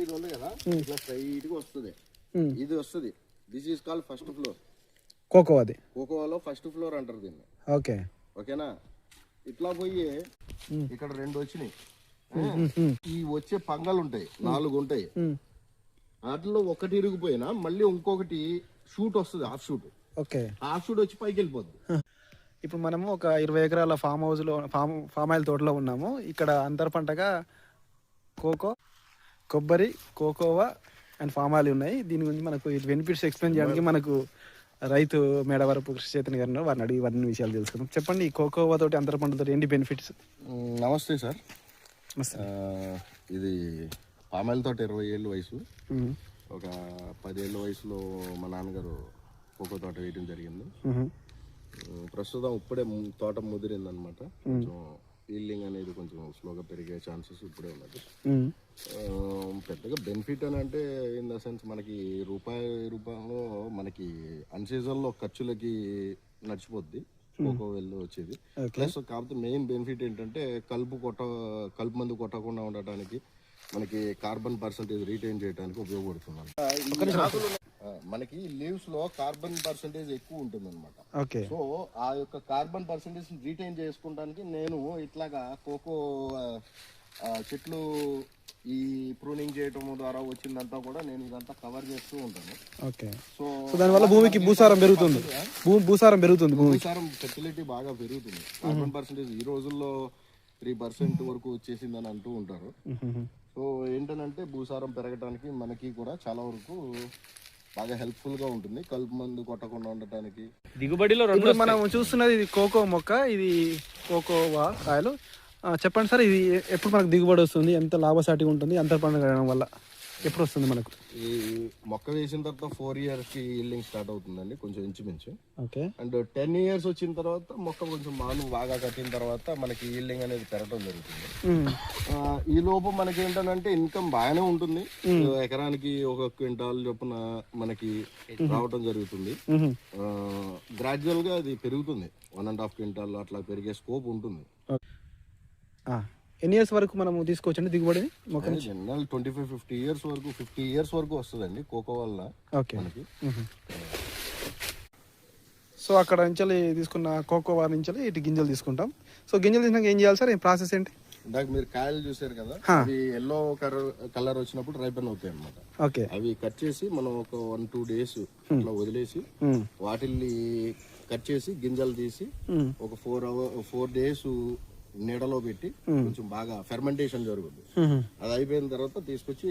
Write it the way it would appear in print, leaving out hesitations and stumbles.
ఇది ఉంది కదా ఇట్లా స్ట్రైట్ గా వస్తుంది. ఇది వస్తుంది. This is called first floor. కోకో అది కోకోవాలో ఫస్ట్ ఫ్లోర్ అంటారు దీన్ని. ఓకే ఓకేనా. ఇట్లా పోయి ఇక్కడ 2 వచ్చినాయి. ఈ వచ్చే పంగలు ఉంటాయి, 4 ఉంటాయి. వాటిలో ఒకటి ఇరిగిపోయినా మళ్ళీ ఇంకొకటి షూట్ వస్తుంది, half shoot. Okay, half shoot వచ్చి పైకి వెళ్ళిపోద్ది. ఇప్పుడు మనము ఒక 20 ఎకరాల ఫామ్ హౌస్లో ఫామ్ ఆయిల్ తోటలో ఉన్నాము. ఇక్కడ అంతర పంటగా కోకో, కొబ్బరి, కోకోవా అండ్ ఫామ్ ఆయిల్ ఉన్నాయి. దీని గురించి మనకు బెనిఫిట్స్ ఎక్స్ప్లెయిన్ చేయడానికి మనకు రైతు మేడవరపు కృషి చైతన్య గారు వారిని అడిగి వారిని విషయాలు తెలుసుకుందాం. చెప్పండి, ఈ కోకోవా తోటి అంతర పంటతో ఏంటి బెనిఫిట్స్? నమస్తే సార్. ఇది పామాయిల్ తోట 20 ఏళ్ళ వయసు. ఒక 10 ఏళ్ళ వయసులో మా నాన్నగారు కోకో తోట వేయడం జరిగింది. ప్రస్తుతం ఇప్పుడే తోట ముదిరింది అనమాట. కొంచెం ఈల్డింగ్ అనేది కొంచెం స్లోగా పెరిగే ఛాన్సెస్ ఇప్పుడే ఉన్నది. పెద్దగా బెనిఫిట్ అని అంటే ఇన్ ద సెన్స్ మనకి రూపాయలో మనకి అన్సీజన్లో ఖర్చులకి నడిచిపోద్ది కోకో వెళ్ళి వచ్చేది. ప్లస్ కాకపోతే మెయిన్ బెనిఫిట్ ఏంటంటే కలుపు మందు కొట్టకుండా ఉండటానికి, మనకి కార్బన్ పర్సంటేజ్ రీటైన్ చేయడానికి ఉపయోగపడుతుంది. మనకి లీవ్స్ లో కార్బన్ పర్సంటేజ్ ఎక్కువ ఉంటుంది అనమాట. సో ఆ యొక్క కార్బన్ పర్సంటేజ్ రీటైన్ చేసుకోవడానికి నేను ఇట్లాగా కోకో చెట్లు ఈ ప్రూనింగ్ చేయటం ద్వారా వచ్చిందంతా కూడా నేను ఇదంతా కవర్ చేస్తూ ఉంటాను. సో దానివల్ల భూమికి భూసారం పెరుగుతుంది, భూసారం ఫెర్టిలిటీ బాగా పెరుగుతుంది. కార్బన్ పర్సంటేజ్ ఈ రోజుల్లో 3% వరకు వచ్చేసిందని అంటూ ఉంటారు. సో ఏంటనంటే భూసారం పెరగడానికి మనకి కూడా చాలా వరకు బాగా హెల్ప్ఫుల్ గా ఉంటుంది, కలుపు మందు కొట్టకుండా ఉండటానికి. దిగుబడిలో మనం చూస్తున్నది ఇది కోకో మొక్క, ఇది కోకోవా కాయలు. చెప్పండి సార్, ఇది ఎప్పుడు మనకు దిగుబడి వస్తుంది, ఎంత లాభసాటిగా ఉంటుంది, అంతర పంట వల్ల ఎప్పుడు వస్తుంది మనకు? ఈ మొక్క వేసిన తర్వాత 4 years కి ఈల్డింగ్ స్టార్ట్ అవుతుందండి, కొంచెం ఇంచుమించు. ఓకే. అండ్ 10 years వచ్చిన తర్వాత మొక్క కొంచెం మాను బాగా కట్టిన తర్వాత మనకి ఈల్డింగ్ అనేది పెరగడం జరుగుతుంది. ఈ లోపు మనకి ఏంటంటే ఇన్కమ్ బాగానే ఉంటుంది. ఎకరానికి 1 క్వింటాల్ చొప్పున మనకి రావటం జరుగుతుంది. గ్రాడ్యువల్ గా అది పెరుగుతుంది, 1.5 క్వింటాల్ అట్లా పెరిగే స్కోప్ ఉంటుంది. ఎన్ని ఇయర్స్ వరకు మనం తీసుకోవచ్చండి దిగుబడిని? జనరల్ 25-50 years వరకు, 50 years వరకు వస్తుందండి కోకో వల్ల. ఓకే. సో అక్కడ నుంచి తీసుకున్న కోకోవా నుంచి ఇటు గింజలు తీసుకుంటాం. సో గింజలు తీసినాక ఏం చేయాలి సార్, ఈ ప్రాసెస్ ఏంటి? ఇందాక మీరు కాయలు చూసారు కదా, అవి ఎల్లో కలర్ వచ్చినప్పుడు రైపన్ అవుతాయి అనమాట. ఓకే. అవి కట్ చేసి మనం ఒక 1-2 days అట్లా వదిలేసి వాటిల్ని కట్ చేసి గింజలు తీసి ఒక 4 days నీడలో పెట్టి కొంచెం బాగా ఫెర్మెంటేషన్ జరుగుతుంది. అది అయిపోయిన తర్వాత తీసుకొచ్చి